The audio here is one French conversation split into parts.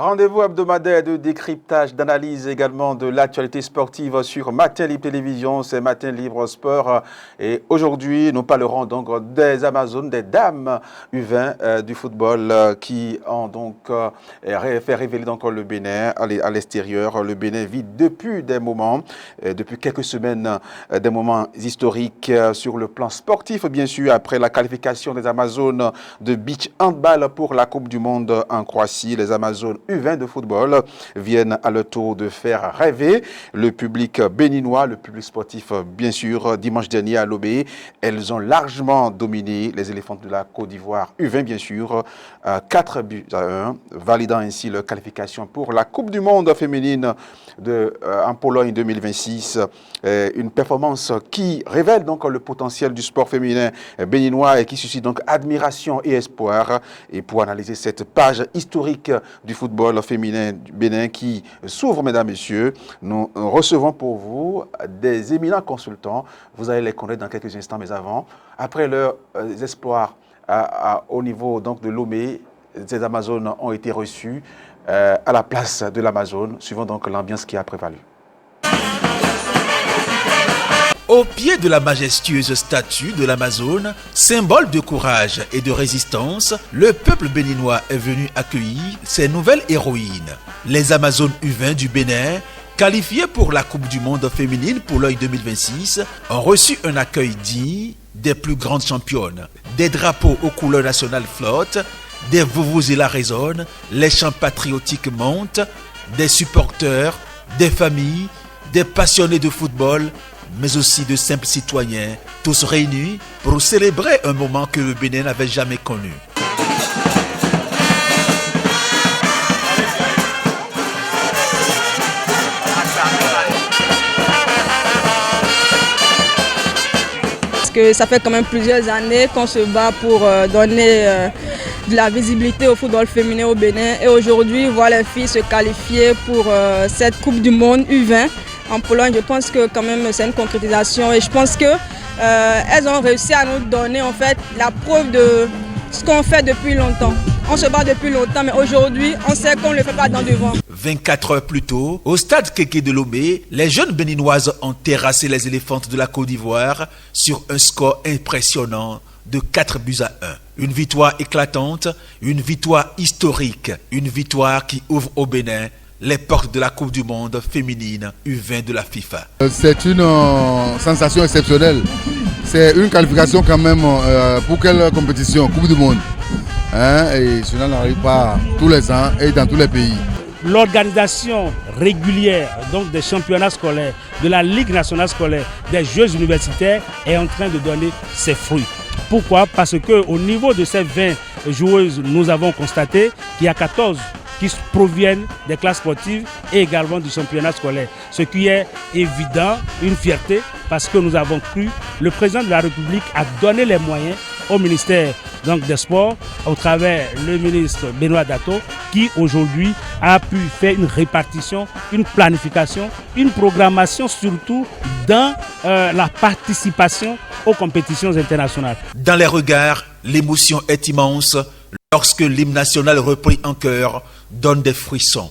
Rendez-vous hebdomadaire de décryptage, d'analyse également de l'actualité sportive sur Matin Libre Télévision, c'est Matin Libre Sport. Et aujourd'hui, nous parlerons donc des Amazones, des dames U20 du football qui ont donc fait révéler donc le Bénin à l'extérieur. Le Bénin vit depuis des moments, depuis quelques semaines, des moments historiques sur le plan sportif, bien sûr, après la qualification des Amazones de beach handball pour la Coupe du Monde en Croatie. Les Amazones U20 de football viennent à leur tour de faire rêver le public béninois, le public sportif bien sûr. Dimanche dernier à Lobé, elles ont largement dominé les éléphants de la Côte d'Ivoire U20 bien sûr, 4-1, validant ainsi leur qualification pour la Coupe du Monde féminine en Pologne 2026. Une performance qui révèle donc le potentiel du sport féminin béninois et qui suscite donc admiration et espoir. Et pour analyser cette page historique du football féminin du Bénin qui s'ouvre, mesdames, messieurs, nous recevons pour vous des éminents consultants. Vous allez les connaître dans quelques instants, mais avant, après leurs espoirs au niveau donc de Lomé, ces Amazones ont été reçues à la place de l'Amazone, suivant donc l'ambiance qui a prévalu. Au pied de la majestueuse statue de l'Amazone, symbole de courage et de résistance, le peuple béninois est venu accueillir ses nouvelles héroïnes. Les Amazones U20 du Bénin, qualifiées pour la Coupe du Monde féminine Pologne 2026, ont reçu un accueil digne des plus grandes championnes. Des drapeaux aux couleurs nationales flottent, des vuvuzelas résonnent, les chants patriotiques montent, des supporters, des familles, des passionnés de football, mais aussi de simples citoyens, tous réunis pour célébrer un moment que le Bénin n'avait jamais connu. Parce que ça fait quand même plusieurs années qu'on se bat pour donner de la visibilité au football féminin au Bénin. Et aujourd'hui, voir les filles se qualifier pour cette Coupe du Monde U20 en Pologne, je pense que quand même c'est une concrétisation et je pense que elles ont réussi à nous donner en fait la preuve de ce qu'on fait depuis longtemps. On se bat depuis longtemps, mais aujourd'hui, on sait qu'on ne le fait pas dans le vent. 24 heures plus tôt, au stade Kéké de Lomé, les jeunes béninoises ont terrassé les éléphantes de la Côte d'Ivoire sur un score impressionnant de 4-1. Une victoire éclatante, une victoire historique, une victoire qui ouvre au Bénin les portes de la Coupe du Monde féminine U20 de la FIFA. C'est une sensation exceptionnelle. C'est une qualification quand même pour quelle compétition? Coupe du Monde. Et cela n'arrive pas tous les ans et dans tous les pays. L'organisation régulière donc des championnats scolaires, de la Ligue nationale scolaire, des Jeux universitaires est en train de donner ses fruits. Pourquoi? Parce qu'au niveau de ces 20 joueuses, nous avons constaté qu'il y a 14 qui proviennent des classes sportives et également du championnat scolaire. Ce qui est évident, une fierté, parce que nous avons cru, le président de la République a donné les moyens au ministère donc, des Sports, au travers le ministre Benoît Dato, qui aujourd'hui a pu faire une répartition, une planification, une programmation surtout dans la participation aux compétitions internationales. Dans les regards, l'émotion est immense lorsque l'hymne national repris en chœur donne des frissons.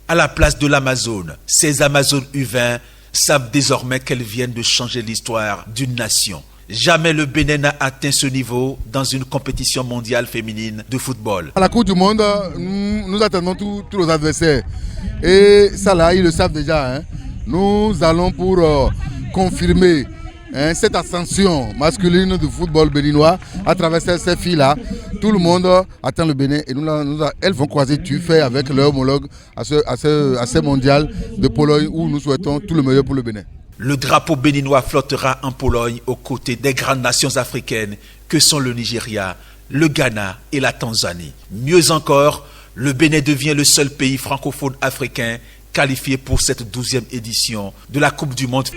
À la place de l'Amazone, ces Amazones U20 savent désormais qu'elles viennent de changer l'histoire d'une nation. Jamais le Bénin n'a atteint ce niveau dans une compétition mondiale féminine de football. À la Coupe du Monde, nous attendons tous nos adversaires. Et ça là, ils le savent déjà. Nous allons pour confirmer cette ascension masculine du football béninois à travers ces filles-là. Tout le monde attend le Bénin et elles vont croiser Tufé avec leur homologue à ce mondial de Pologne où nous souhaitons tout le meilleur pour le Bénin. Le drapeau béninois flottera en Pologne aux côtés des grandes nations africaines que sont le Nigeria, le Ghana et la Tanzanie. Mieux encore, le Bénin devient le seul pays francophone africain qualifié pour cette 12e édition de la Coupe du Monde.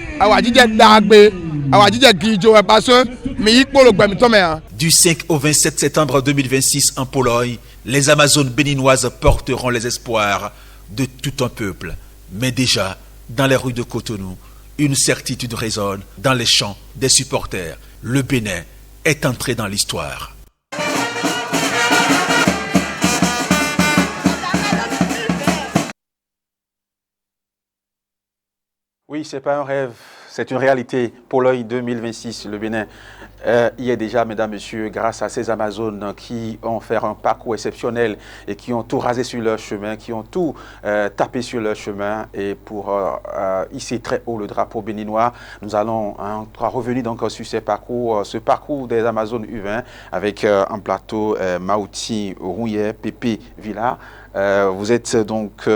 Du 5 au 27 septembre 2026 en Pologne, les Amazones béninoises porteront les espoirs de tout un peuple. Mais déjà, dans les rues de Cotonou, Une certitude résonne dans les chants des supporters. Le Bénin est entré dans l'histoire. Oui, ce n'est pas un rêve, c'est une réalité pour l'œil 2026. Le Bénin y est déjà, mesdames, messieurs, grâce à ces Amazones qui ont fait un parcours exceptionnel et qui ont tout rasé sur leur chemin, qui ont tout tapé sur leur chemin. Et pour hisser très haut le drapeau béninois, nous allons revenir donc sur ce parcours des Amazones U20 avec en plateau Maouti Rouillet, Pépé Villard. Vous êtes donc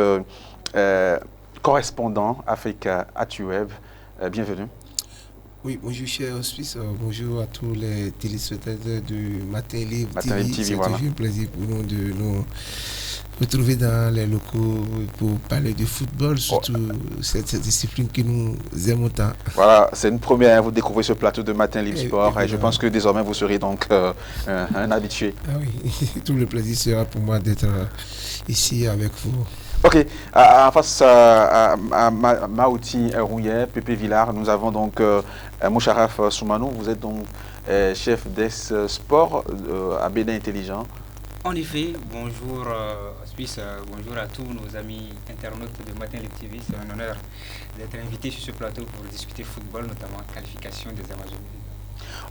correspondant Africa Atuweb. Bienvenue. Oui, bonjour cher Hospice, bonjour à tous les téléspectateurs de Matin Libre TV. C'est voilà. toujours un plaisir pour nous de nous retrouver dans les locaux pour parler de football, surtout cette discipline que nous aimons tant. Voilà, c'est une première, vous découvrez ce plateau de Matin Libre Sport et je pense que désormais vous serez donc un habitué. Ah oui, tout le plaisir sera pour moi d'être ici avec vous. Ok, en face à Maouti Rouillet, Pépé Villard, nous avons donc Moucharaf Soumanou, vous êtes donc chef d'Est Sport à Bénin Intelligent. En effet, bonjour Suisse, bonjour à tous nos amis internautes de Matin Libre TV. C'est un honneur d'être invité sur ce plateau pour discuter football, notamment qualification des Amazones.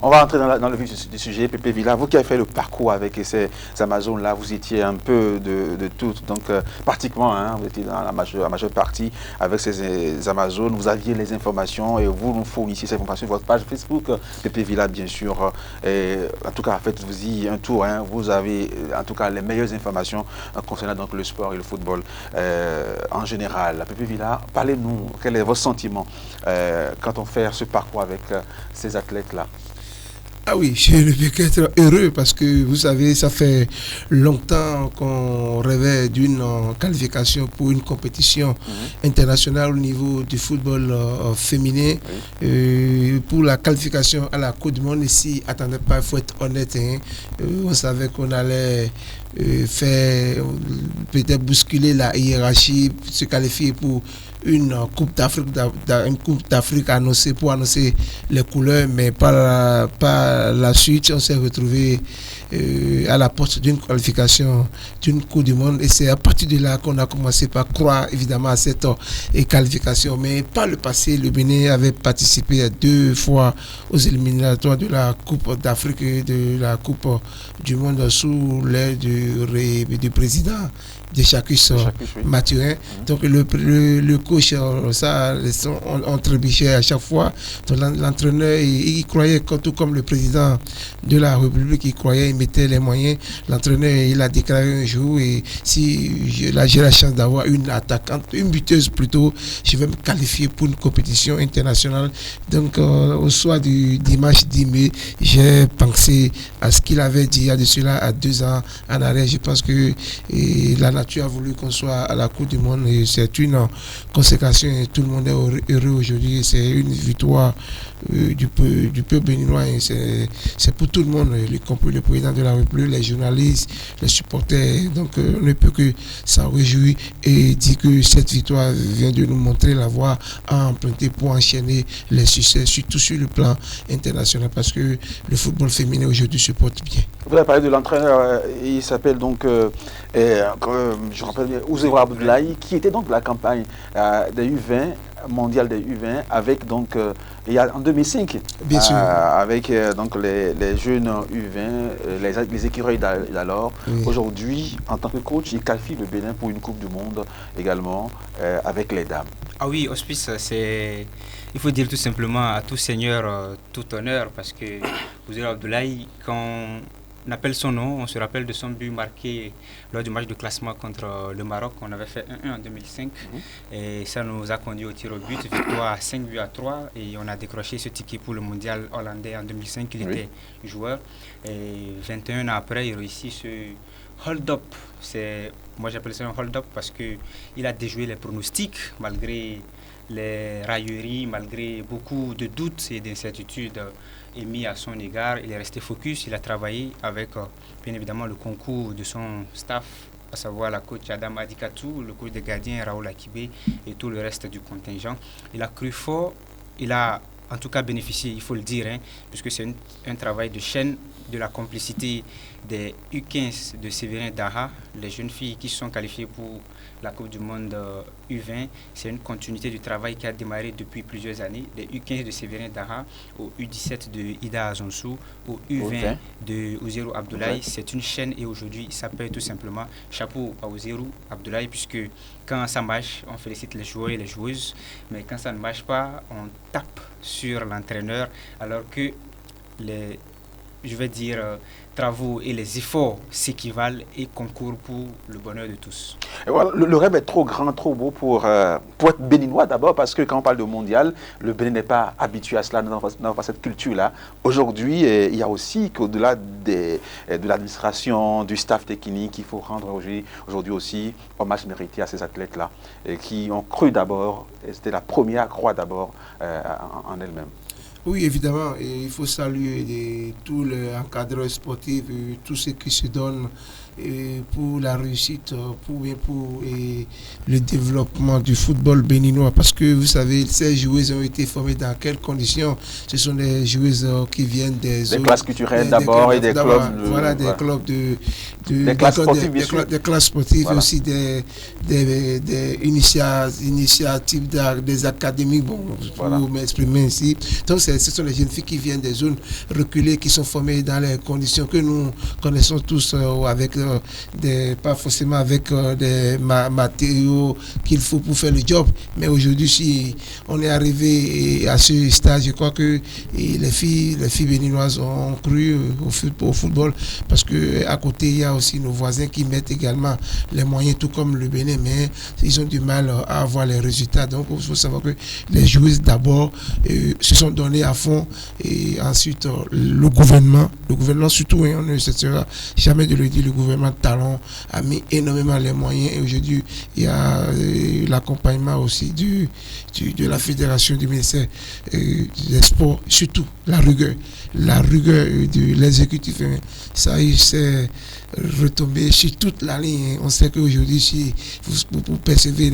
On va entrer dans le vif du sujet. Pépé Villard, vous qui avez fait le parcours avec ces Amazones-là, vous étiez un peu de tout, donc pratiquement, vous étiez dans la majeure partie avec ces Amazones, vous aviez les informations et vous nous fournissiez ces informations sur votre page Facebook, Pépé Villard bien sûr. Et, en tout cas, faites-vous-y un tour, vous avez en tout cas les meilleures informations concernant donc le sport et le football en général. Pépé Villard, parlez-nous, quel est votre sentiment quand on fait ce parcours avec ces athlètes-là? Ah oui, je ne peux qu'être heureux parce que vous savez, ça fait longtemps qu'on rêvait d'une qualification pour une compétition internationale au niveau du football féminin. Pour la qualification à la Coupe du Monde, ici, attendez pas, il faut être honnête. On savait qu'on allait faire peut-être bousculer la hiérarchie, se qualifier pour une Coupe d'Afrique annoncée pour annoncer les couleurs, mais par la suite, on s'est retrouvé à la porte d'une qualification d'une Coupe du Monde et c'est à partir de là qu'on a commencé par croire évidemment à cette qualification. Mais par le passé, le Bénin avait participé 2 fois aux éliminatoires de la Coupe d'Afrique et de la Coupe du Monde sous l'aile du président de Chacus Mathurin. Donc le coach, on trébuchait à chaque fois. Donc l'entraîneur, il croyait, tout comme le président de la République, il croyait, il mettait les moyens. L'entraîneur, il a déclaré un jour, et si j'ai la chance d'avoir une attaquante, une buteuse plutôt, je vais me qualifier pour une compétition internationale. Donc au soir du dimanche 10 mai, j'ai pensé à ce qu'il avait dit il y a de cela à 2 ans en arrière. Je pense que la nature a voulu qu'on soit à la Coupe du Monde et c'est une consécration et tout le monde est heureux aujourd'hui. C'est une victoire du peuple béninois et c'est pour tout le monde, y compris le président de la République, les journalistes, les supporters. Donc on ne peut que s'en réjouir et dire que cette victoire vient de nous montrer la voie à emprunter pour enchaîner les succès, surtout sur le plan international, parce que le football féminin aujourd'hui se porte bien. Vous avez parlé de l'entraîneur, il s'appelle donc, je rappelle bien, Ouzéwa Abdoulaye, qui était donc de la campagne des U20, mondiale des U20, avec donc, en 2005, bien sûr. avec donc les jeunes U20, les écureuils d'alors. Oui. Aujourd'hui, en tant que coach, il qualifie le Bénin pour une Coupe du Monde également, avec les dames. Ah oui, Hospice, il faut dire tout simplement à tout seigneur, tout honneur, parce que Ouzéwa Abdoulaye, quand on appelle son nom, on se rappelle de son but marqué lors du match de classement contre le Maroc. On avait fait 1-1 en 2005 et ça nous a conduit au tir au but, victoire 5-3 et on a décroché ce ticket pour le mondial hollandais en 2005. Il était joueur et 21 ans après, il réussit ce hold-up. Moi j'appelle ça un hold-up parce qu'il a déjoué les pronostics malgré les railleries, malgré beaucoup de doutes et d'incertitudes émis à son égard. Il est resté focus, il a travaillé avec bien évidemment le concours de son staff, à savoir la coach Adam Adikatou, le coach des gardiens Raoul Akibé et tout le reste du contingent. Il a cru fort il a en tout cas bénéficié, il faut le dire, hein, puisque c'est un travail de chaîne, de la complicité des U15 de Séverin Daha, les jeunes filles qui sont qualifiées pour la Coupe du Monde U20. C'est une continuité du travail qui a démarré depuis plusieurs années, des U15 de Séverin Daha au U17 de Ida Azonsou, au U20 de Ouzérou Abdoulaye. C'est une chaîne et aujourd'hui, ça s'appelle tout simplement chapeau à Ouzérou Abdoulaye, puisque quand ça marche, on félicite les joueurs et les joueuses, mais quand ça ne marche pas, on tape sur l'entraîneur, alors que les travaux et les efforts s'équivalent et concourent pour le bonheur de tous. Et voilà, le rêve est trop grand, trop beau pour être béninois d'abord, parce que quand on parle de mondial, le Bénin n'est pas habitué à cela, n'a pas cette culture-là. Aujourd'hui, il y a aussi qu'au-delà de l'administration, du staff technique, il faut rendre aujourd'hui aussi hommage mérité à ces athlètes-là, qui ont cru d'abord, et c'était la première à croire d'abord en elle-même. Oui, évidemment, et il faut saluer tous les encadreurs sportifs, tous ceux qui se donnent pour la réussite, pour le développement du football béninois. Parce que vous savez, ces joueuses ont été formées dans quelles conditions? Ce sont des joueuses qui viennent des classes culturelles d'abord et des clubs. Voilà, des clubs des classes sportives, bien sûr. Des classes sportives, voilà. Aussi des initiatives des académies, bon, voilà. Pour m'exprimer ici. Donc, ce sont les jeunes filles qui viennent des zones reculées, qui sont formées dans les conditions que nous connaissons tous, avec pas forcément avec des matériaux qu'il faut pour faire le job. Mais aujourd'hui, si on est arrivé à ce stade, je crois que les filles béninoises ont cru au football, parce qu'à côté, il y a aussi nos voisins qui mettent également les moyens, tout comme le Bénin, mais ils ont du mal à avoir les résultats. Donc, il faut savoir que les joueuses d'abord se sont donnés à fond, et ensuite le gouvernement surtout, on ne cessera jamais de le dire, le gouvernement Talon a mis énormément les moyens, et aujourd'hui il y a l'accompagnement aussi de la fédération, du ministère des sports, surtout la rigueur de l'exécutif. Ça y s'est retombé sur toute la ligne. On sait qu'aujourd'hui, si vous percevez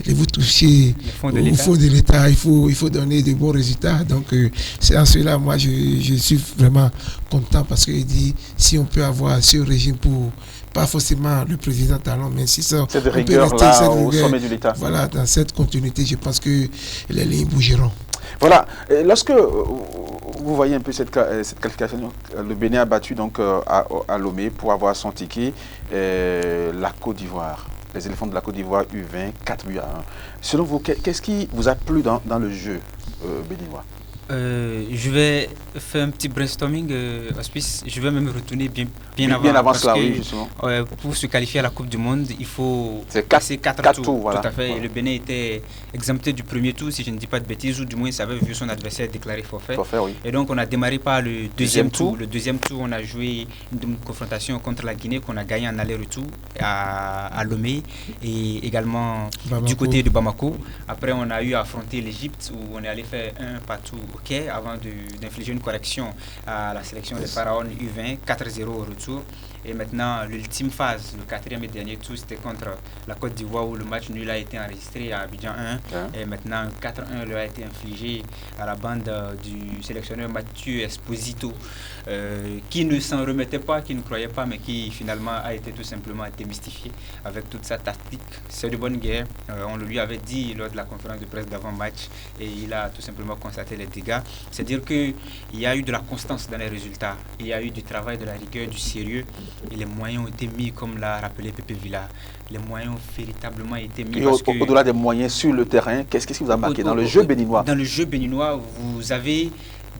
vous touchez au fond de l'État, il faut donner de bons résultats. Donc c'est en cela, moi je suis vraiment content, parce qu'il dit, si on peut avoir ce régime pour, pas forcément le président Talon, mais si ça, cette rigueur-là au sommet de l'État. Voilà, dans cette continuité, je pense que les lignes bougeront. Voilà, et lorsque vous voyez un peu cette qualification, le Bénin a battu donc à Lomé pour avoir son ticket, la Côte d'Ivoire, les éléphants de la Côte d'Ivoire U20, 4 buts à 1. Selon vous, qu'est-ce qui vous a plu dans le jeu béninois? Je vais faire un petit brainstorming, Hospice. Je vais même retourner bien avant cela, oui, justement. Pour se qualifier à la Coupe du Monde, il faut passer 4 tours. Voilà. Tout à fait. Voilà. Et le Bénin était exempté du premier tour, si je ne dis pas de bêtises, ou du moins il avait vu son adversaire déclarer forfait. Oui. Et donc on a démarré par le deuxième tour. Le deuxième tour, on a joué une confrontation contre la Guinée qu'on a gagné en aller-retour à Lomé, et également Bamako. Du côté de Bamako. Après, on a eu à affronter l'Égypte, où on est allé faire un partout avant d'infliger une correction à la sélection des Pharaons U20, 4-0 au retour. Et maintenant, l'ultime phase, le quatrième et dernier tour, c'était contre la Côte d'Ivoire, où le match nul a été enregistré à Abidjan 1. Et maintenant, 4-1 leur a été infligé à la bande du sélectionneur Mathieu Esposito, qui ne s'en remettait pas, qui ne croyait pas, mais qui finalement a été tout simplement démystifié avec toute sa tactique. C'est de bonne guerre. On le lui avait dit lors de la conférence de presse d'avant-match, et il a tout simplement constaté les dégâts. C'est-à-dire qu'il y a eu de la constance dans les résultats, il y a eu du travail, de la rigueur, du sérieux, et les moyens ont été mis, comme l'a rappelé Pépé Villa. Les moyens ont véritablement été mis. Et au-delà des moyens sur le terrain, qu'est-ce qui vous a marqué dans le jeu béninois? Dans le jeu béninois, vous avez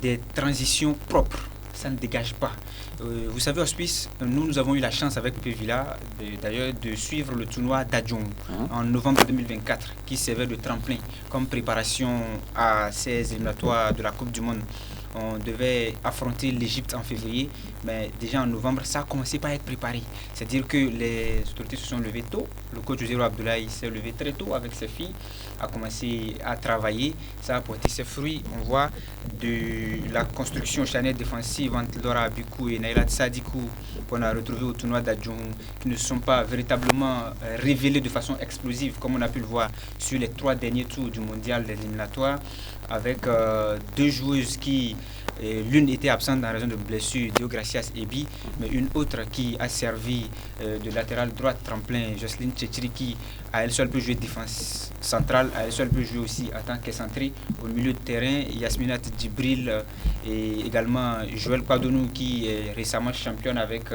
des transitions propres, ça ne dégage pas. Vous savez, Hospice, nous avons eu la chance avec Pépé Villa, d'ailleurs, de suivre le tournoi d'Adjong en novembre 2024, qui servait de tremplin comme préparation à ces éliminatoires de la Coupe du Monde, On devait affronter l'Égypte en février, mais déjà en novembre, ça a commencé par être préparé. C'est-à-dire que les autorités se sont levées tôt. Le coach Josero Abdoulaye s'est levé très tôt avec ses filles, a commencé à travailler. Ça a porté ses fruits. On voit de la construction charnière défensive entre Laura Abikou et Naïla Sadikou qu'on a retrouvé au tournoi d'Adjoun, qui ne sont pas véritablement révélés de façon explosive, comme on a pu le voir sur les 3 derniers tours du mondial des éliminatoires, avec 2 joueuses qui, l'une était absente en raison de blessure, Deogracias Ebi, mais une autre qui a servi de latérale droite tremplin, Jocelyne Tchétiri, qui à elle seule peut jouer défense centrale, à elle seule peut jouer aussi en tant qu'excentrée au milieu de terrain. Yasminat Djibril et également Joël Kwadonou qui est récemment championne avec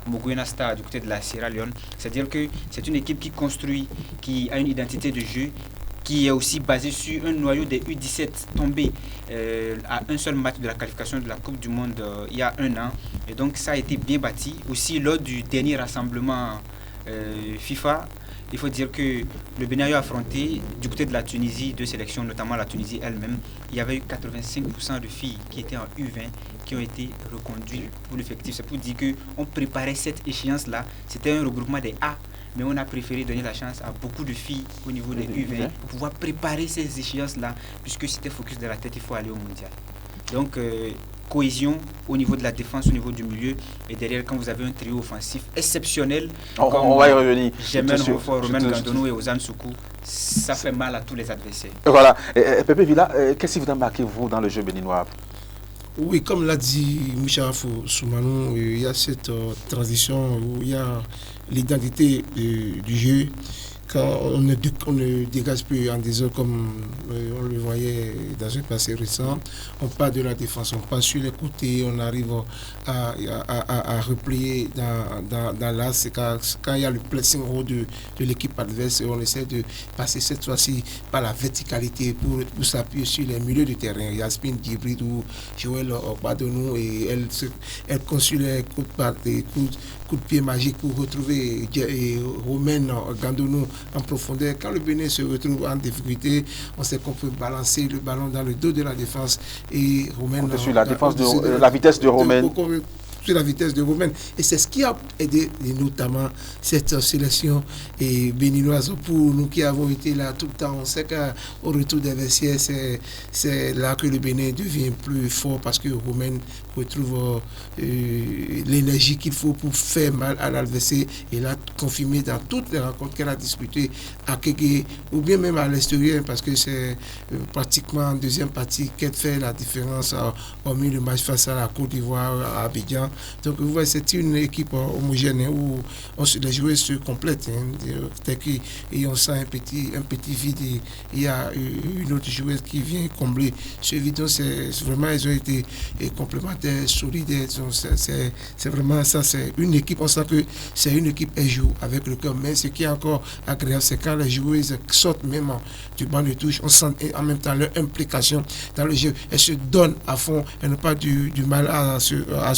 Mogoena Star du côté de la Sierra Leone. C'est-à-dire que c'est une équipe qui construit, qui a une identité de jeu, qui est aussi basé sur un noyau des U17 tombé à un seul match de la qualification de la Coupe du Monde il y a 1 an. Et donc ça a été bien bâti. Aussi lors du dernier rassemblement FIFA, il faut dire que le Bénin a affronté du côté de la Tunisie 2 sélections, notamment la Tunisie elle-même. Il y avait eu 85% de filles qui étaient en U20 qui ont été reconduites pour l'effectif. C'est pour dire qu'on préparait cette échéance-là. C'était un regroupement des A, mais on a préféré donner la chance à beaucoup de filles au niveau des U20 pour pouvoir préparer ces échéances-là, puisque c'était focus de la tête, il faut aller au mondial. Donc, cohésion au niveau de la défense, au niveau du milieu, et derrière, quand vous avez un trio offensif exceptionnel, on va y revenir. Germaine Hofer, Romain Gandonou et Ozan Soukou, ça fait mal à tous les adversaires. Voilà. Pépé Villa, qu'est-ce qui vous a marqué, vous, dans le jeu béninois? Oui, comme l'a dit Moucharafou Soumanou, il y a cette transition où il y a l'identité du jeu. Quand on ne dégage plus en désordre comme on le voyait dans un passé récent, on part de la défense, on passe sur les côtés, on arrive à replier dans l'axe. Quand il y a le pressing haut de l'équipe adverse, on essaie de passer cette fois-ci par la verticalité pour s'appuyer sur les milieux de terrain. Yasmine Djibril ou Joël Okpadonou, et elle construit les coups de pied magiques pour retrouver Romain Gandonou en profondeur. Quand le Bénin se retrouve en difficulté, on sait qu'on peut balancer le ballon dans le dos de la défense et Romain sur la défense la vitesse de Romain. Sur la vitesse de Romain. Et c'est ce qui a aidé notamment cette sélection béninoise. Pour nous qui avons été là tout le temps, on sait qu'au retour des vestiaires, c'est là que le Bénin devient plus fort parce que Romain retrouve l'énergie qu'il faut pour faire mal à l'adversaire et l'a confirmé dans toutes les rencontres qu'elle a disputées à Kégué ou bien même à l'extérieur parce que c'est pratiquement en deuxième partie qu'elle fait la différence hormis le match face à la Côte d'Ivoire à Abidjan. Donc vous voyez, c'est une équipe homogène où les joueurs se complètent. Et on sent un petit vide et il y a une autre joueuse qui vient combler ce vide. Donc c'est vraiment, ils ont été complémentaires, solidaires. C'est vraiment ça, c'est une équipe. On sent que c'est une équipe qui joue avec le cœur. Mais ce qui est encore agréable, c'est quand les joueuses sortent même du banc de touche, on sent en même temps leur implication dans le jeu. Elles se donnent à fond, elles n'ont pas du mal à se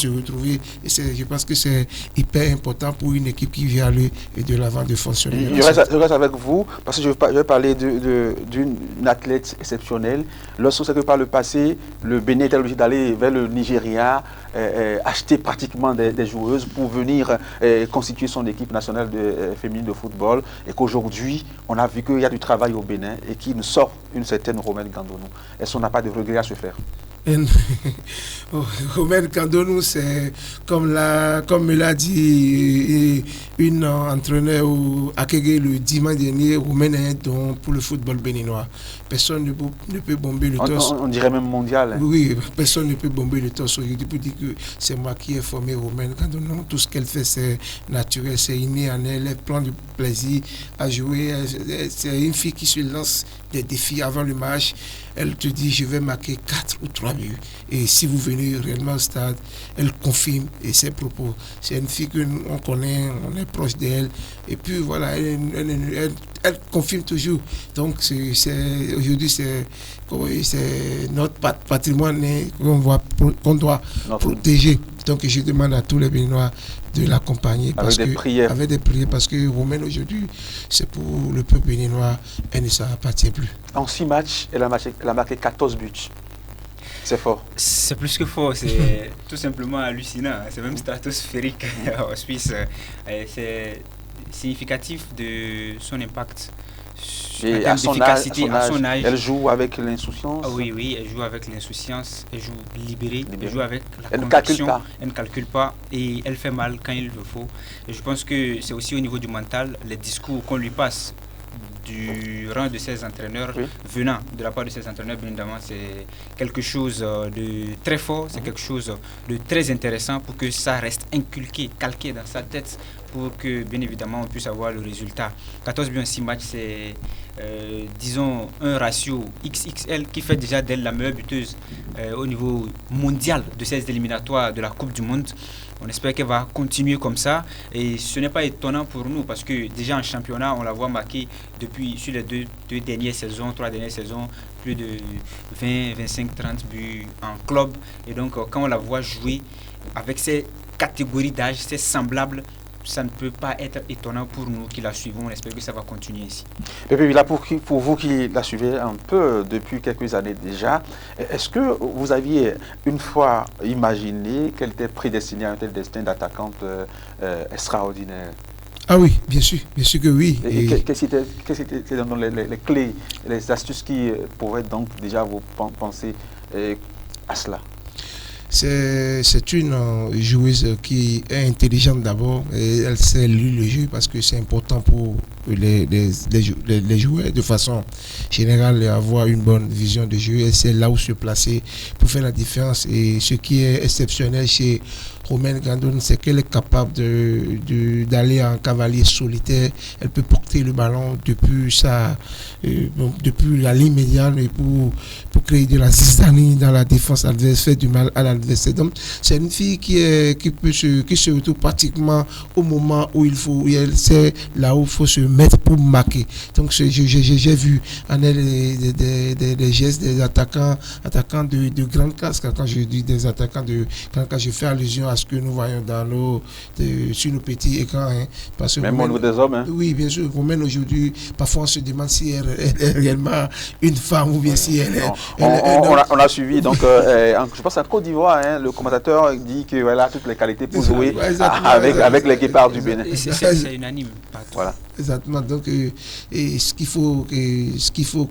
retrouver. Et je pense que c'est hyper important pour une équipe qui vient aller de l'avant de fonctionner. Je reste avec vous parce que je vais parler d'une athlète exceptionnelle. Lorsqu'on sait que par le passé, le Bénin était obligé d'aller vers le Nigeria, acheter pratiquement des joueuses pour venir constituer son équipe nationale féminine de football, et qu'aujourd'hui, on a vu qu'il y a du travail au Bénin et qu'il nous sort une certaine Romain Gandonou. Est-ce qu'on n'a pas de regret à se faire? Romain Gandonou, c'est comme me l'a dit une entraîneur à Kégué le dimanche dernier, Romain est un don pour le football béninois. Personne ne peut bomber le torse. On dirait même mondial. Hein. Oui, personne ne peut bomber le torse aujourd'hui pour dire que c'est moi qui ai formé Romain Gandonou. Tout ce qu'elle fait, c'est naturel, c'est inné en elle. Elle prend du plaisir à jouer. C'est une fille qui se lance des défis avant le match. Elle te dit, je vais marquer 4 ou 3 buts. Et si vous venez réellement au stade, elle confirme et ses propos. C'est une fille qu'on connaît, on est proche d'elle. Et puis voilà, elle confirme toujours. Donc aujourd'hui, c'est notre patrimoine qu'on doit protéger. Donc je demande à tous les Béninois de l'accompagner avec des prières parce que Romain aujourd'hui c'est pour le peuple béninois, elle ne s'appartient plus. En 6 matchs, elle a marqué 14 buts. C'est fort. C'est plus que fort, c'est tout simplement hallucinant. C'est même stratosphérique en Suisse. C'est significatif de son impact. Et à son âge, elle joue avec l'insouciance. Oui, elle joue avec l'insouciance, elle joue libérée, elle joue avec la conviction. Elle ne calcule pas et elle fait mal quand il le faut. Et je pense que c'est aussi au niveau du mental, les discours qu'on lui passe du rang de ses entraîneurs, venant de la part de ses entraîneurs, bien évidemment, c'est quelque chose de très fort, c'est quelque chose de très intéressant pour que ça reste inculqué, calqué dans sa tête, pour que, bien évidemment, on puisse avoir le résultat. 14 buts en 6 matchs, c'est, disons, un ratio XXL qui fait déjà d'elle la meilleure buteuse au niveau mondial de ces éliminatoires de la Coupe du Monde. On espère qu'elle va continuer comme ça. Et ce n'est pas étonnant pour nous parce que déjà en championnat, on la voit marquer depuis sur les deux dernières saisons, 3 dernières saisons, plus de 20, 25, 30 buts en club. Et donc, quand on la voit jouer avec ces catégories d'âge, c'est semblable, ça ne peut pas être étonnant pour nous qui la suivons. On espère que ça va continuer ici. Et puis là, pour vous qui la suivez un peu depuis quelques années déjà, est-ce que vous aviez une fois imaginé qu'elle était prédestinée à un tel destin d'attaquante extraordinaire? Ah oui, bien sûr que oui. Et qu'est-ce qui étaient les clés, les astuces qui pourraient donc déjà vous penser à cela? C'est une joueuse qui est intelligente d'abord et elle sait lire le jeu parce que c'est important pour les joueurs de façon générale avoir une bonne vision de jeu. Elle sait là où se placer pour faire la différence. Et ce qui est exceptionnel chez Romaine Gandon, c'est qu'elle est capable d'aller en cavalier solitaire. Elle peut porter le ballon depuis la ligne médiane et pour créer de la zizanie dans la défense adverse, faire du mal à l'adversaire. Donc, c'est une fille qui se retrouve pratiquement au moment où elle sait là où il faut se mettre pour marquer. Donc, j'ai vu en elle des gestes des attaquants de grande classe. Quand je dis des attaquants de grande classe, je fais allusion à ce que nous voyons sur nos petits écrans. Hein, parce que même au niveau des hommes. Hein. Oui, bien sûr. Romaine aujourd'hui, parfois on se demande si elle est réellement une femme ou bien si elle est. On a suivi, donc je pense en Côte d'Ivoire, hein, le commentateur dit qu'elle a toutes les qualités pour jouer avec l'équipage du Bénin. C'est unanime. Voilà. Exactement. Donc, ce qu'il faut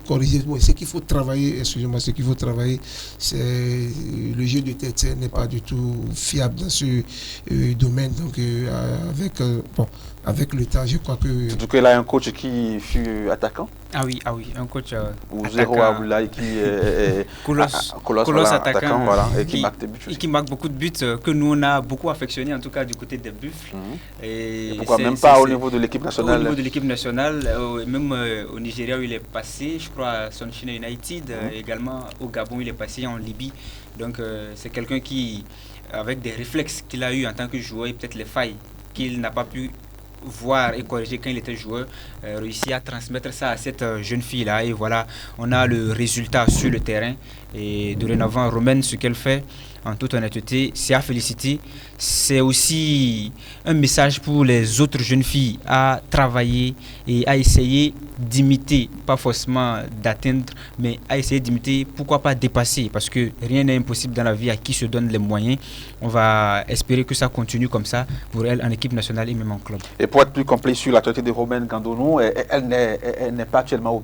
corriger, ce qu'il faut travailler, ce qu'il faut travailler, c'est le jeu de tête n'est pas du tout fiable dans ce domaine. Donc, avec le temps, je crois que... Surtout qu'elle a un coach qui fut attaquant. Ah oui, un coach ou Zéro Aboulaye qui est Colosse attaquant, voilà, et qui marque des buts. Et qui marque beaucoup de buts que nous on a beaucoup affectionné, en tout cas du côté des Buffles. Et pourquoi même pas au niveau de l'équipe nationale? Au niveau de l'équipe nationale, même au Nigeria où il est passé, je crois à Sunshine United, également au Gabon il est passé, en Libye. Donc c'est quelqu'un qui, avec des réflexes qu'il a eu en tant que joueur et peut-être les failles qu'il n'a pas pu voir et corriger quand il était joueur, réussit à transmettre ça à cette jeune fille-là. Et voilà, on a le résultat sur le terrain. Et dorénavant, Romaine, ce qu'elle fait, en toute honnêteté, c'est à féliciter. C'est aussi un message pour les autres jeunes filles à travailler et à essayer d'imiter, pas forcément d'atteindre, mais à essayer d'imiter, pourquoi pas dépasser, parce que rien n'est impossible dans la vie à qui se donne les moyens. On va espérer que ça continue comme ça pour elle en équipe nationale et même en club. Et pour être plus complet sur l'actualité de Romaine Gandonou, elle n'est pas actuellement au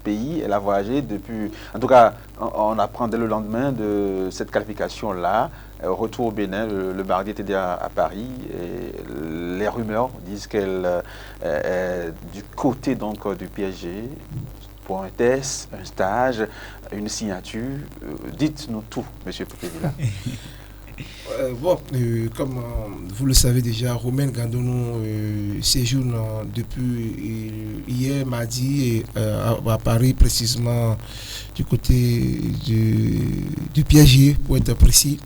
pays, elle a voyagé depuis, en tout cas on apprend dès le lendemain de cette qualification-là, retour au Bénin, le mardi était déjà à Paris, et les rumeurs disent qu'elle est du côté donc du PSG pour un test, un stage, une signature. Dites-nous tout, monsieur Popevila. Comme vous le savez déjà, Romaine Gandonou séjourne depuis hier mardi à Paris, précisément du côté du PSG pour être précis.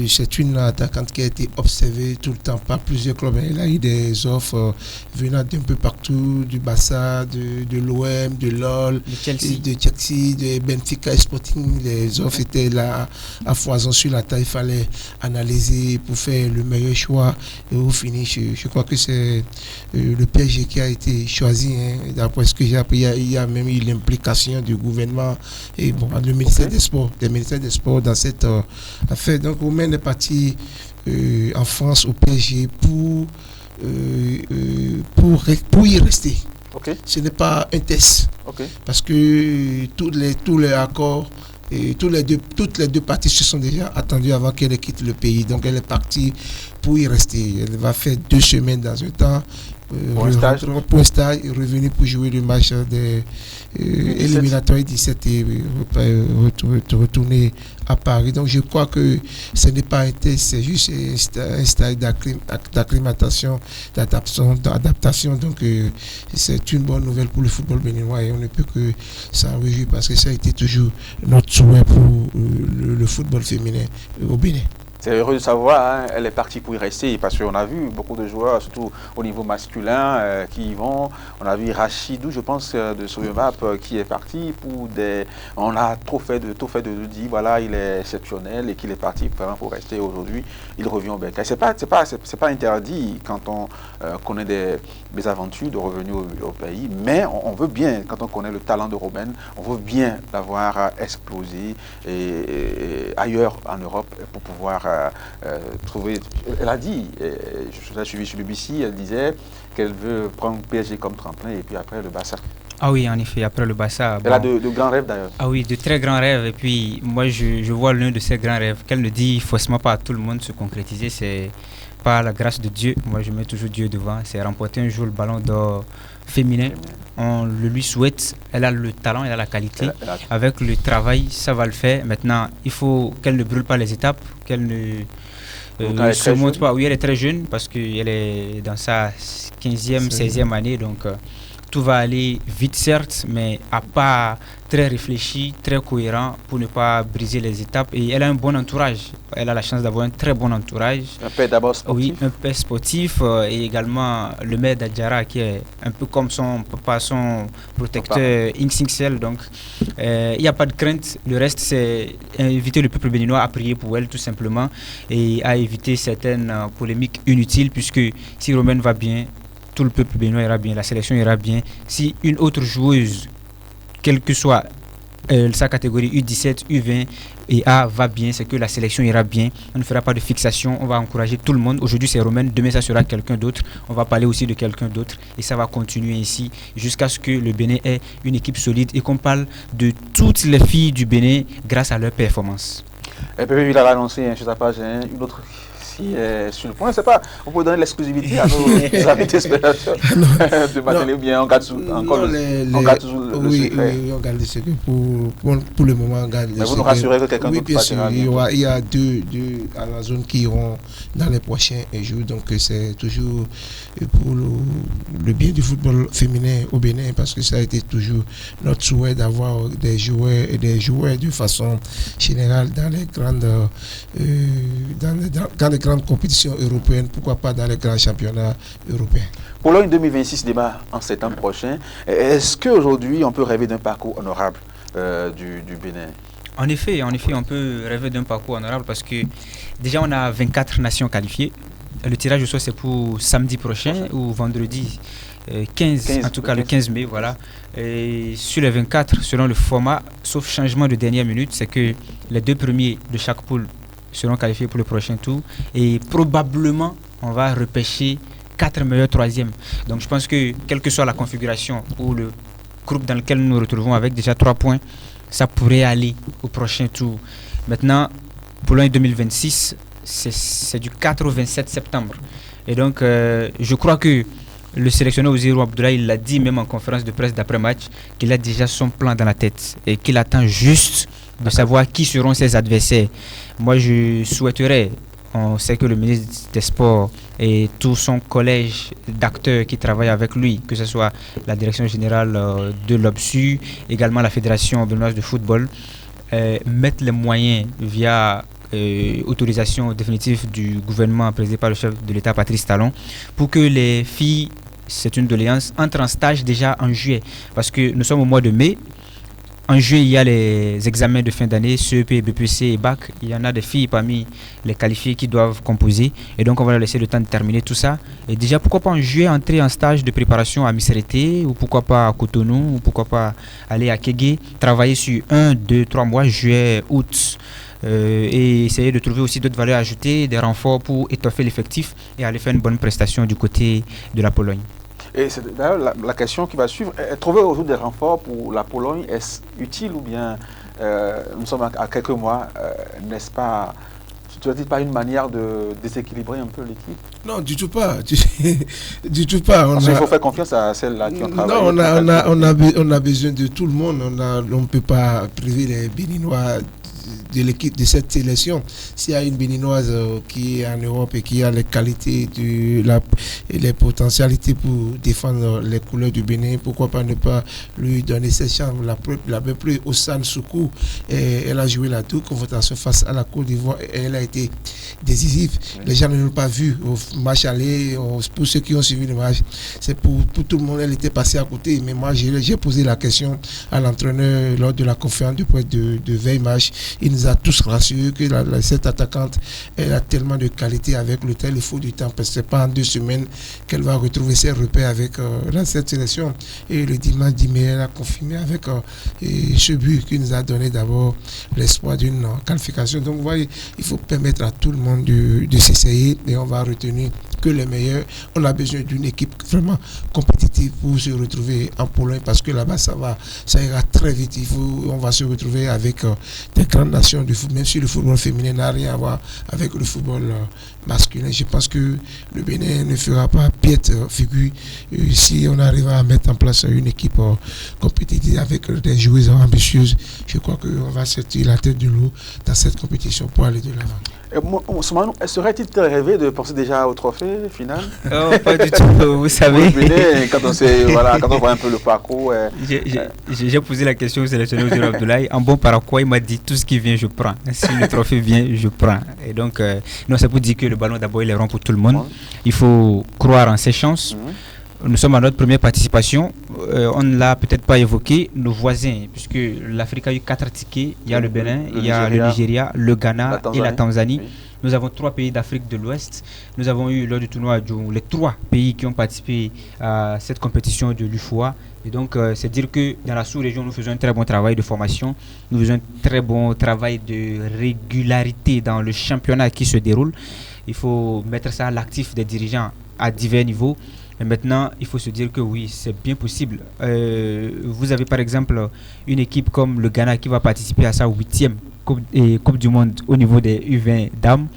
C'est une attaquante qui a été observée tout le temps par plusieurs clubs. Elle a eu des offres venant d'un peu partout, du Barça, de l'OM, de LOL, de Chelsea, de Benfica Sporting. Les offres étaient là à foison sur la table. Il fallait analyser pour faire le meilleur choix. Et au finish, je crois que c'est le PSG qui a été choisi. D'après ce que j'ai appris, il y a même eu l'implication du gouvernement et le ministère des Sports, dans cette affaire. Donc, Romain est parti en France au PSG pour y rester. Ce n'est pas un test. Parce que tous les accords et toutes les deux parties se sont déjà attendues avant qu'elle quitte le pays. Donc, elle est partie pour y rester. Elle va faire 2 semaines dans un temps. Pour un stage, revenu pour jouer le match des éliminatoires 17 et retourner à Paris. Donc je crois que ce n'est pas un test, c'est juste un stage d'acclimatation, d'adaptation. Donc c'est une bonne nouvelle pour le football béninois et on ne peut que s'en réjouir parce que ça a été toujours notre souhait pour le football féminin au Bénin. C'est heureux de savoir, elle est partie pour y rester parce qu'on a vu beaucoup de joueurs, surtout au niveau masculin, qui y vont. On a vu Rachidou, je pense, de Soyomap, qui est parti pour des... On a trop fait de dire, voilà, il est exceptionnel et qu'il est parti vraiment pour rester aujourd'hui. Il revient au Bénin. C'est pas interdit quand on connaît des aventures de revenir au pays, mais on veut bien, quand on connaît le talent de Romaine, on veut bien l'avoir explosé ailleurs en Europe pour pouvoir trouver. Elle a dit, je l'ai suivi sur BBC, elle disait qu'elle veut prendre PSG comme tremplin et puis après le Barça. Ah oui, en effet, après le Barça. Elle a de grands rêves d'ailleurs. Ah oui, de très grands rêves. Et puis moi, je vois l'un de ces grands rêves qu'elle ne dit forcément pas à tout le monde se concrétiser. C'est par la grâce de Dieu. Moi, je mets toujours Dieu devant. C'est remporter un jour le ballon d'or féminin. On le lui souhaite. Elle a le talent, elle a la qualité. Avec le travail, ça va le faire. Maintenant, il faut qu'elle ne brûle pas les étapes, qu'elle ne se montre pas. Oui, elle est très jeune parce qu'elle est dans sa 15e, 16e année. Donc, tout va aller vite, certes, mais à pas très réfléchi, très cohérent pour ne pas briser les étapes. Et elle a un bon entourage. Elle a la chance d'avoir un très bon entourage. Un père d'abord sportif. Oui, un père sportif et également le maire d'Adjara qui est un peu comme son papa, son protecteur XXL. Donc, il n'y a pas de crainte. Le reste, c'est inviter le peuple béninois à prier pour elle tout simplement et à éviter certaines polémiques inutiles puisque si Romaine va bien, tout le peuple béninois ira bien, la sélection ira bien. Si une autre joueuse, quelle que soit sa catégorie U17, U20 et A va bien, c'est que la sélection ira bien. On ne fera pas de fixation, on va encourager tout le monde. Aujourd'hui c'est Romaine, demain ça sera quelqu'un d'autre. On va parler aussi de quelqu'un d'autre et ça va continuer ainsi jusqu'à ce que le Bénin ait une équipe solide et qu'on parle de toutes les filles du Bénin grâce à leur performance. Et puis il a annoncé sur sa page une autre... sur le point, c'est pas, on peut donner l'exclusivité à nos amis téléspectateurs de Matin ou bien on garde encore le secret. Oui, on garde le secret pour le moment. On garde mais vous nous rassurez que quelqu'un d'autre partira. Il y a deux Amazon qui iront dans les prochains jours, donc c'est toujours pour le bien du football féminin au Bénin parce que ça a été toujours notre souhait d'avoir des joueurs de façon générale dans les grandes compétitions européennes, pourquoi pas dans les grands championnats européens. Pour l'an 2026 débat en septembre prochain, est-ce qu'aujourd'hui on peut rêver d'un parcours honorable du Bénin? En effet, on peut rêver d'un parcours honorable parce que déjà on a 24 nations qualifiées. Le tirage au sort c'est pour samedi prochain ou vendredi 15 en tout cas le 15 mai, voilà. Et sur les 24, selon le format, sauf changement de dernière minute, c'est que les 2 premiers de chaque poule seront qualifiés pour le prochain tour et probablement on va repêcher 4 meilleurs troisièmes. Donc je pense que quelle que soit la configuration ou le groupe dans lequel nous nous retrouvons avec déjà 3 points, ça pourrait aller au prochain tour. Maintenant, pour l'année 2026, c'est du 4 au 27 septembre. Et donc je crois que le sélectionneur Ozirou Abdoulaye, il l'a dit même en conférence de presse d'après-match, qu'il a déjà son plan dans la tête et qu'il attend juste de savoir qui seront ses adversaires. Moi, je souhaiterais, on sait que le ministre des Sports et tout son collège d'acteurs qui travaillent avec lui, que ce soit la direction générale de l'OBSU, également la Fédération béninoise de football, mettre les moyens via autorisation définitive du gouvernement présidé par le chef de l'État Patrice Talon pour que les filles, c'est une doléance, entrent en stage déjà en juillet. Parce que nous sommes au mois de mai. En juillet, il y a les examens de fin d'année, CEP, BPC et BAC. Il y en a des filles parmi les qualifiés qui doivent composer. Et donc, on va leur laisser le temps de terminer tout ça. Et déjà, pourquoi pas en juillet entrer en stage de préparation à Missérété, ou pourquoi pas à Cotonou, ou pourquoi pas aller à Kégué, travailler sur 1, 2, 3 mois, juillet, août. Et essayer de trouver aussi d'autres valeurs ajoutées, des renforts pour étoffer l'effectif et aller faire une bonne prestation du côté de la Pologne. Et c'est d'ailleurs la question qui va suivre. Trouver aujourd'hui des renforts pour la Pologne, est-ce utile ou bien nous sommes à quelques mois, n'est-ce pas, tu ne dis pas une manière de déséquilibrer un peu l'équipe? Non, du tout pas. Du tout pas. Parce qu'il faut faire confiance à celles-là qui ont travaillé. Non, on a besoin de tout le monde. On ne peut pas priver les Béninois de l'équipe de cette sélection. S'il y a une Béninoise qui est en Europe et qui a les qualités et les potentialités pour défendre les couleurs du Bénin, pourquoi pas ne pas lui donner cette chance? La plus Ossane Soukou, elle a joué la double confrontation face à la Côte d'Ivoire et elle a été décisive. Oui. Les gens ne l'ont pas vu au match aller. Pour ceux qui ont suivi le match, c'est pour tout le monde, elle était passée à côté. Mais moi, j'ai posé la question à l'entraîneur lors de la conférence de veille match. Il nous a tous rassurés que cette attaquante, elle a tellement de qualité avec le tel, il faut du temps, parce que ce n'est pas en 2 semaines qu'elle va retrouver ses repères avec cette sélection. Et le dimanche 10 mai, elle a confirmé avec ce but qui nous a donné d'abord l'espoir d'une qualification. Donc, vous voyez, il faut permettre à tout le monde de s'essayer et on va retenir que les meilleurs. On a besoin d'une équipe vraiment compétitive pour se retrouver en Pologne, parce que là-bas, ça ira très vite. On va se retrouver avec des grandes nations du foot, même si le football féminin n'a rien à voir avec le football masculin. Je pense que le Bénin ne fera pas piètre figure si on arrive à mettre en place une équipe compétitive avec des joueuses ambitieuses. Je crois qu'on va sortir la tête de l'eau dans cette compétition pour aller de l'avant. Serait-il rêvé de penser déjà au trophée final? Pas du tout, vous savez. Quand on voit un peu le parcours. J'ai posé la question au sélectionneur Ozero Abdoulaye. En bon paraquois, il m'a dit tout ce qui vient, je prends. Si le trophée vient, je prends. Et donc, non, c'est pour dire que le ballon d'abord, il est rond pour tout le monde. Il faut croire en ses chances. Nous sommes à notre première participation. On ne l'a peut-être pas évoqué. Nos voisins, puisque l'Afrique a eu 4 tickets. Il y a le Bénin, il y a le Nigeria, le Ghana et la Tanzanie. Oui. Nous avons 3 pays d'Afrique de l'Ouest. Nous avons eu lors du tournoi les 3 pays qui ont participé à cette compétition de l'UFOA. Et donc, c'est dire que dans la sous-région, nous faisons un très bon travail de formation. Nous faisons un très bon travail de régularité dans le championnat qui se déroule. Il faut mettre ça à l'actif des dirigeants à divers niveaux. Et maintenant, il faut se dire que oui, c'est bien possible. Vous avez par exemple une équipe comme le Ghana qui va participer à sa 8e Coupe du Monde au niveau des U20 dames.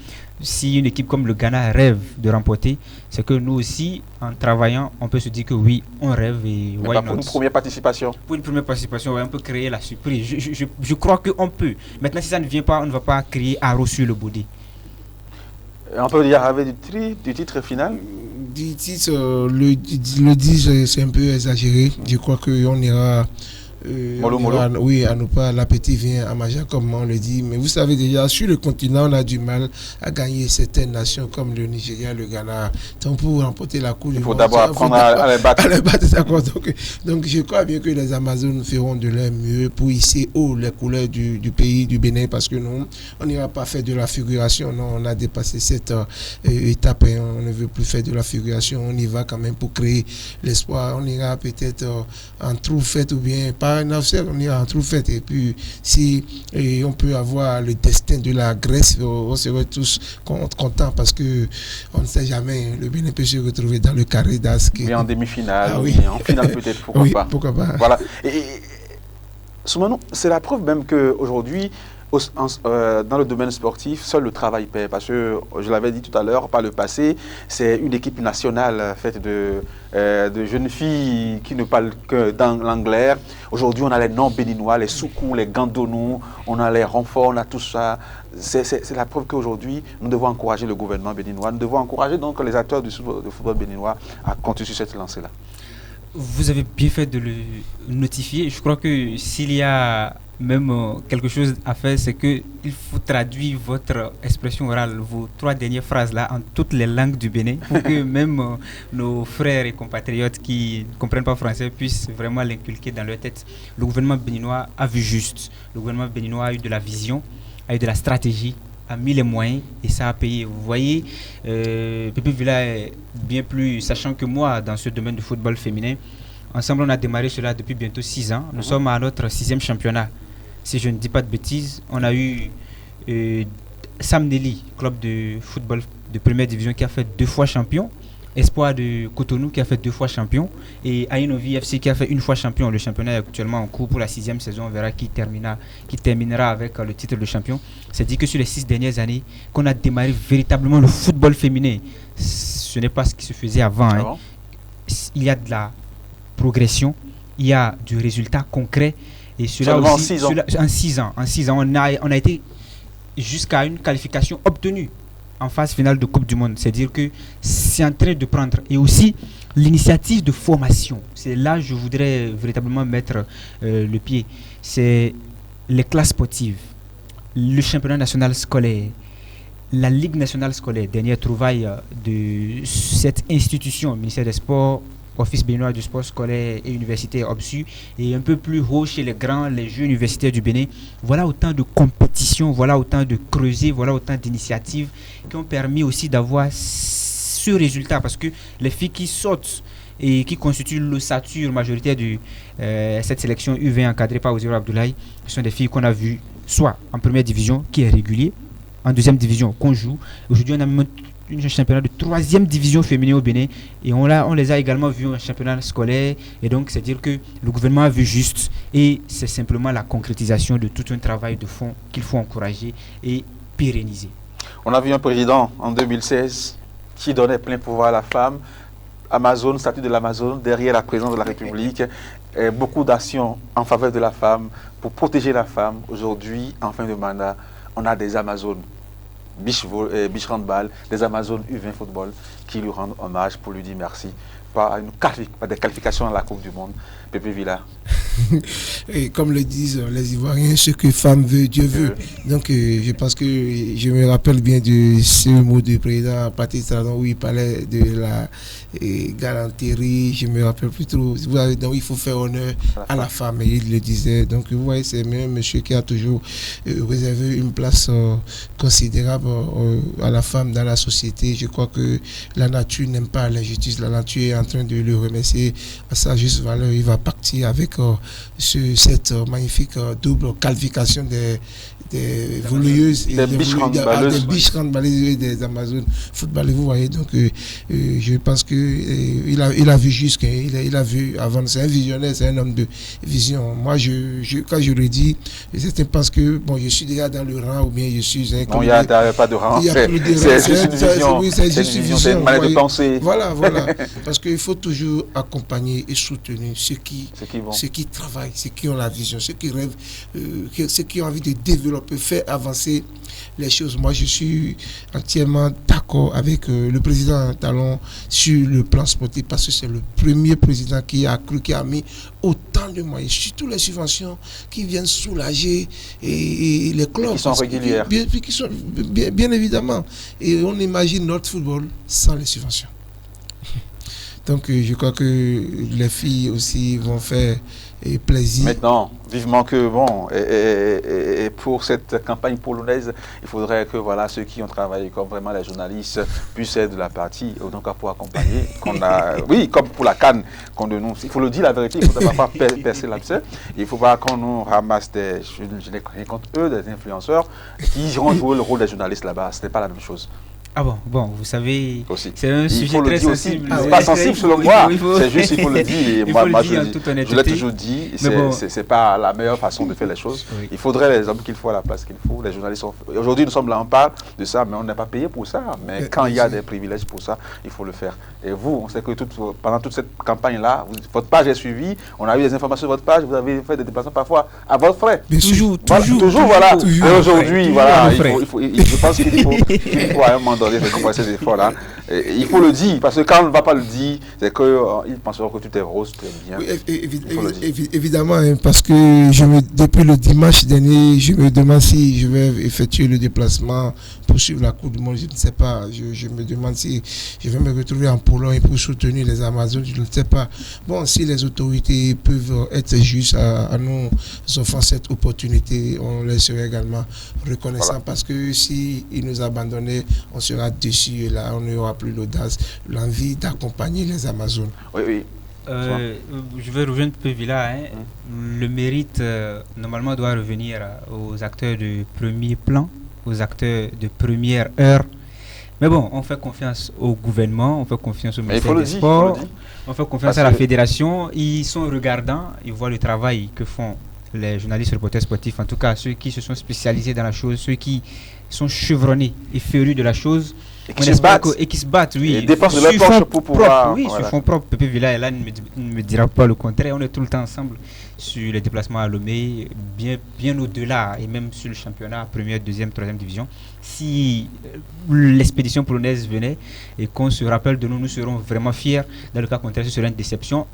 Si une équipe comme le Ghana rêve de remporter, c'est que nous aussi, en travaillant, on peut se dire que oui, on rêve. Et mais pas pour une première participation. Pour une première participation, on peut créer la surprise. Je crois qu'on peut. Maintenant, si ça ne vient pas, on ne va pas créer haro sur le body. On peut dire avec du titre final? Du titre, le 10, c'est un peu exagéré. Je crois qu'on ira... oui, à ne pas, l'appétit vient à manger, comme on le dit. Mais vous savez déjà, sur le continent, on a du mal à gagner certaines nations comme le Nigeria, le Ghana. Donc, pour remporter la Coupe, il faut d'abord apprendre à les battre. Donc, je crois bien que les Amazones feront de leur mieux pour hisser haut les couleurs du pays, du Bénin, parce que nous, on n'ira pas faire de la figuration. Non, on a dépassé cette étape et on ne veut plus faire de la figuration. On y va quand même pour créer l'espoir. On ira peut-être en trou fait ou bien pas. On ira en trou fait, et puis si on peut avoir le destin de la Grèce, on serait tous contents, parce que on ne sait jamais, le Bénin peut se retrouver dans le carré d'as. Mais en demi-finale, en finale peut-être, pourquoi pas. Voilà. Et Soumanou, c'est la preuve même qu'aujourd'hui, dans le domaine sportif, seul le travail paie, parce que, je l'avais dit tout à l'heure, par le passé, c'est une équipe nationale faite de jeunes filles qui ne parlent que dans l'anglais. Aujourd'hui, on a les noms béninois, les Soukou, les Gandonou, on a les renforts, on a tout ça. C'est la preuve qu'aujourd'hui, nous devons encourager le gouvernement béninois, nous devons encourager donc les acteurs du football béninois à continuer sur cette lancée-là. Vous avez bien fait de le notifier. Je crois que s'il y a même quelque chose à faire, c'est qu'il faut traduire votre expression orale, vos 3 dernières phrases là, en toutes les langues du Bénin, pour que même nos frères et compatriotes qui ne comprennent pas français puissent vraiment l'inculquer dans leur tête. Le gouvernement béninois a vu juste. Le gouvernement béninois a eu de la vision, a eu de la stratégie, a mis les moyens et ça a payé. Vous voyez, Pépé Villa est bien plus sachant que moi dans ce domaine du football féminin. Ensemble, on a démarré cela depuis bientôt 6 ans. Nous sommes à notre 6e championnat. Si je ne dis pas de bêtises, on a eu Sam Nelly, club de football de première division qui a fait 2 fois champion. Espoir de Cotonou qui a fait 2 fois champion. Et Ainovi FC qui a fait 1 fois champion. Le championnat est actuellement en cours pour la 6e saison. On verra qui terminera avec le titre de champion. C'est dit que sur les 6 dernières années, qu'on a démarré véritablement le football féminin. Ce n'est pas ce qui se faisait avant. Hein. Il y a de la progression, il y a du résultat concret. Et cela aussi, en 6 ans, on a été jusqu'à une qualification obtenue en phase finale de Coupe du Monde. C'est-à-dire que c'est en train de prendre. Et aussi, l'initiative de formation. C'est là que je voudrais véritablement mettre le pied. C'est les classes sportives, le championnat national scolaire, la Ligue nationale scolaire, dernière trouvaille de cette institution, ministère des Sports, Office béninois du sport scolaire et universitaire OBSU, et un peu plus haut chez les grands, les jeux universitaires du Bénin. Voilà autant de compétitions, voilà autant de creusets, voilà autant d'initiatives qui ont permis aussi d'avoir ce résultat, parce que les filles qui sortent et qui constituent l'ossature majoritaire de cette sélection U20 encadrée par Oziro Abdoulaye, ce sont des filles qu'on a vues soit en première division, qui est régulier, en deuxième division qu'on joue. Aujourd'hui, on a même un championnat de 3e division féminine au Bénin, et on les a également vus en championnat scolaire. Et donc c'est dire que le gouvernement a vu juste, et c'est simplement la concrétisation de tout un travail de fond qu'il faut encourager et pérenniser. On a vu un président en 2016 qui donnait plein pouvoir à la femme. Amazon, statut de l'Amazon, derrière la présidence de la République, et beaucoup d'actions en faveur de la femme pour protéger la femme. Aujourd'hui, en fin de mandat, on a des Amazones Beach Handball, des Amazones U20 Football qui lui rendent hommage pour lui dire merci par des qualifications à la Coupe du Monde. Pépé Villa. Et comme le disent les Ivoiriens, ce que femme veut, Dieu veut. Donc je pense que je me rappelle bien de ce mot du président Patrice Talon où il parlait de la galanterie. Je me rappelle plus trop. Donc il faut faire honneur à la femme, et il le disait. Donc vous voyez, c'est même un monsieur qui a toujours réservé une place considérable à la femme dans la société. Je crois que la nature n'aime pas l'injustice. La nature est en train de le remercier à sa juste valeur. Il va partir avec cette magnifique double qualification des volleyeuses, des beach handballeuses, des Amazones football. Vous voyez, donc je pense que il a vu juste, il a vu avant. C'est un visionnaire, c'est un homme de vision. Moi, quand je le dis, certains pensent que bon, je suis déjà dans le rang, ou bien je suis un. Non, il n'y a pas de rang. C'est juste une vision, c'est une manière de penser. Voilà. Parce qu'il faut toujours accompagner et soutenir ceux qui travaillent, ceux qui ont la vision, ceux qui rêvent, ceux qui ont envie de développer, faire avancer les choses. Moi, je suis entièrement d'accord avec le président Talon sur le plan sportif, parce que c'est le premier président qui a mis autant de moyens, surtout les subventions qui viennent soulager et les clubs. Qui sont régulières. Bien évidemment. Et on imagine notre football sans les subventions. Donc je crois que les filles aussi vont faire plaisir. Maintenant, vivement que et pour cette campagne polonaise, il faudrait que ceux qui ont travaillé comme vraiment les journalistes puissent être de la partie, donc pour accompagner. Oui, comme pour la CAN, il faut le dire la vérité, il ne faudrait pas percer l'abcès. Il faut pas qu'on nous ramasse je n'ai rien contre eux, des influenceurs qui iront jouer le rôle des journalistes là-bas. Ce n'est pas la même chose. Ah bon, vous savez, c'est un sujet très sensible. C'est pas sensible selon moi, c'est juste il faut le dire. Et moi je l'ai toujours dit, c'est pas la meilleure façon de faire les choses. Oui. Il faudrait les hommes qu'il faut à la place qu'il faut. Les journalistes aujourd'hui nous sommes là, on parle de ça, mais on n'est pas payé pour ça. Mais quand il y a des privilèges pour ça, il faut le faire. Et vous, on sait que pendant toute cette campagne-là, votre page est suivie, on a eu des informations sur votre page, vous avez fait des déplacements parfois à votre frais. Toujours. Et aujourd'hui, je pense qu'il faut à un moment donné attendez, j'ai compris ces efforts-là. Il faut le dire, parce que quand on ne va pas le dire, c'est qu'ils penseront que tout est rose, tout est bien. Oui, évidemment, hein, parce que depuis le dimanche dernier, je me demande si je vais effectuer le déplacement pour suivre la Coupe du Monde. Je ne sais pas. Je me demande si je vais me retrouver en Pologne pour soutenir les Amazones. Je ne sais pas. Bon, si les autorités peuvent être justes à nous offrant cette opportunité, on les serait également reconnaissant, parce que si ils nous abandonnaient, on sera déçus et là, on n'aura plus l'audace, l'envie d'accompagner les Amazones. Oui. Je vais rejoindre Pévila. Le mérite, normalement, doit revenir aux acteurs de premier plan, aux acteurs de première heure. Mais bon, on fait confiance au gouvernement, on fait confiance au ministère des Sports, on fait confiance à la fédération. Ils sont regardants, ils voient le travail que font les journalistes reporters sportifs, en tout cas ceux qui se sont spécialisés dans la chose, ceux qui sont chevronnés et férus de la chose. Et qui se battent, oui. Et dépensent de leur poche pour pouvoir... Oui, sur fond propre. Pépé Villa et là ne me dira pas le contraire. On est tout le temps ensemble sur les déplacements à Lomé, bien au-delà, et même sur le championnat, première, deuxième, troisième division. Si l'expédition polonaise venait et qu'on se rappelle de nous, nous serons vraiment fiers. Dans le cas contraire, ce serait une déception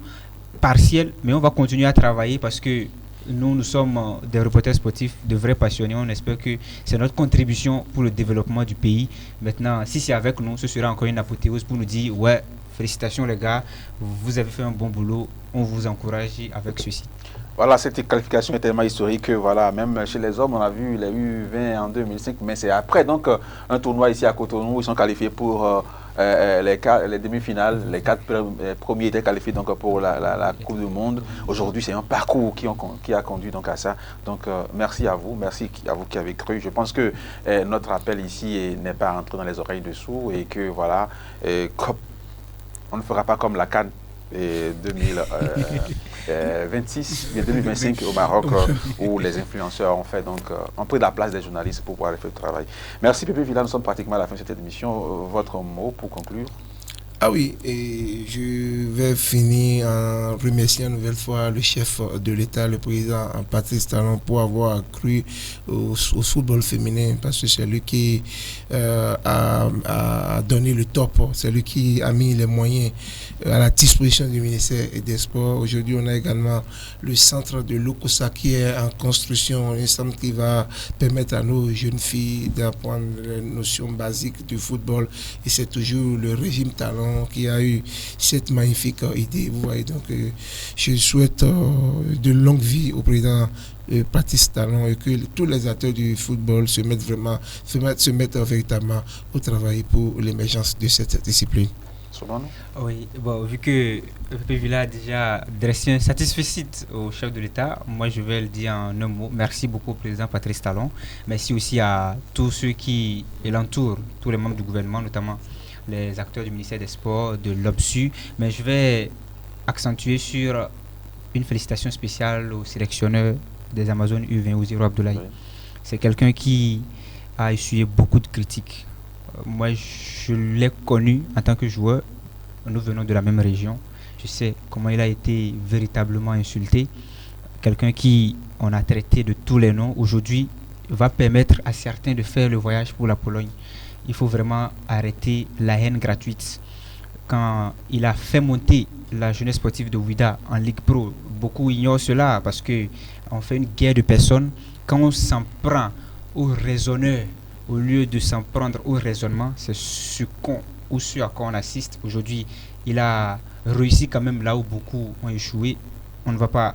partielle, mais on va continuer à travailler parce que nous sommes des reporters sportifs, de vrais passionnés. On espère que c'est notre contribution pour le développement du pays. Maintenant, si c'est avec nous, ce sera encore une apothéose pour nous dire ouais, félicitations les gars, vous avez fait un bon boulot, on vous encourage avec ceci. Voilà, cette qualification est tellement historique que voilà, même chez les hommes, on a vu les U20 en 2005, mais c'est après donc un tournoi ici à Cotonou, ils sont qualifiés pour les demi-finales, les 4 premiers étaient qualifiés donc pour la Coupe du Monde. Aujourd'hui, c'est un parcours qui a conduit donc à ça. Donc merci à vous qui avez cru. Je pense que notre appel ici n'est pas entré dans les oreilles dessous et que voilà, on ne fera pas comme la CAN 2026, 2025 au Maroc, où les influenceurs ont pris la place des journalistes pour pouvoir faire le travail. Merci Pépé Villa, nous sommes pratiquement à la fin de cette émission. Votre mot pour conclure? Ah oui, et je vais finir en remerciant une nouvelle fois le chef de l'État, le président Patrice Talon, pour avoir cru au football féminin, parce que c'est lui qui a donné le top, c'est lui qui a mis les moyens à la disposition du ministère des Sports. Aujourd'hui, on a également le centre de Lokossa qui est en construction, un centre qui va permettre à nos jeunes filles d'apprendre les notions basiques du football, et c'est toujours le régime Talon qui a eu cette magnifique idée. Vous voyez, donc je souhaite de longue vie au président Patrice Talon et que tous les acteurs du football se mettent véritablement au travail pour l'émergence de cette discipline. Oui, bon, vu que Pépé Villa a déjà dressé un satisfecit au chef de l'État, moi je vais le dire en un mot. Merci beaucoup au président Patrice Talon. Merci aussi à tous ceux qui l'entourent, tous les membres du gouvernement, notamment les acteurs du ministère des Sports, de l'OBSU. Mais je vais accentuer sur une félicitation spéciale au sélectionneur des Amazones U20, Ouziro Abdoulaye. Oui. C'est quelqu'un qui a essuyé beaucoup de critiques. Moi, je l'ai connu en tant que joueur. Nous venons de la même région. Je sais comment il a été véritablement insulté. Quelqu'un qui on a traité de tous les noms. Aujourd'hui, va permettre à certains de faire le voyage pour la Pologne. Il faut vraiment arrêter la haine gratuite. Quand il a fait monter la jeunesse sportive de Ouida en Ligue Pro, beaucoup ignorent cela parce qu'on fait une guerre de personnes. Quand on s'en prend aux raisonneurs, au lieu de s'en prendre au raisonnement, c'est ce à quoi on assiste. Aujourd'hui, il a réussi quand même là où beaucoup ont échoué. On ne va pas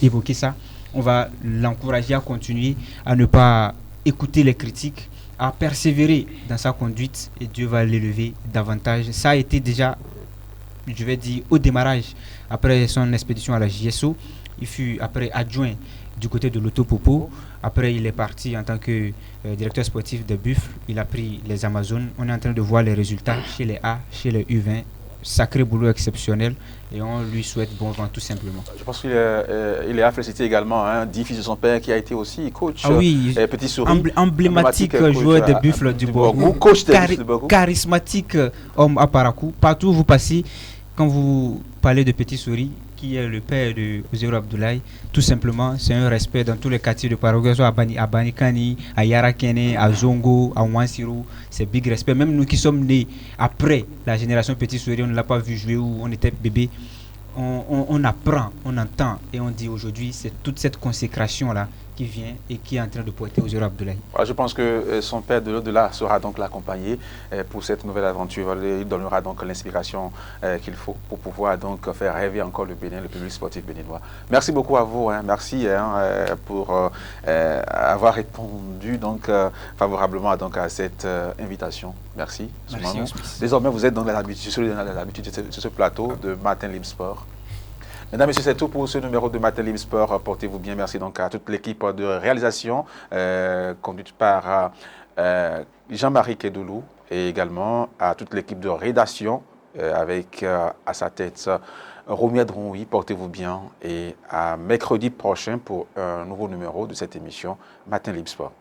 évoquer ça. On va l'encourager à continuer, à ne pas écouter les critiques, à persévérer dans sa conduite et Dieu va l'élever davantage. Ça a été déjà, je vais dire, au démarrage, après son expédition à la JSO. Il fut après adjoint du côté de l'Autopopo. Après, il est parti en tant que directeur sportif de Buffle. Il a pris les Amazones. On est en train de voir les résultats chez les A, chez les U20. Sacré boulot exceptionnel et on lui souhaite bon vent tout simplement. Je pense qu'il est à féliciter également dit fils de son père qui a été aussi coach. Ah oui, Petit Souris. Emblématique joueur de Buffle du Borgou. Coach charismatique homme à Parakou. Partout où vous passez, quand vous parlez de Petit Souris, qui est le père de Ozero Abdoulaye, tout simplement, c'est un respect dans tous les quartiers de Paraguay, que ce soit à Banikani, à Yarakene, à Zongo, à Ouansiro. C'est big respect. Même nous qui sommes nés après la génération Petit Souris, on ne l'a pas vu jouer où on était bébé. On apprend, on entend et on dit aujourd'hui, c'est toute cette consécration-là qui vient et qui est en train de porter Ozero Abdoulaye. Je pense que son père de l'au-delà sera donc l'accompagner pour cette nouvelle aventure. Il donnera donc l'inspiration qu'il faut pour pouvoir donc faire rêver encore le Bénin, le public sportif béninois. Merci beaucoup à vous, merci pour avoir répondu donc favorablement donc à cette invitation. Merci. Merci. Désormais, vous êtes dans l'habitude de ce plateau de Matin Libre Sport. Mesdames et messieurs, c'est tout pour ce numéro de Matin Libre Sport. Portez-vous bien. Merci donc à toute l'équipe de réalisation conduite par Jean-Marie Kedoulou et également à toute l'équipe de rédaction avec à sa tête Romy Adroui. Portez-vous bien et à mercredi prochain pour un nouveau numéro de cette émission Matin Libre Sport.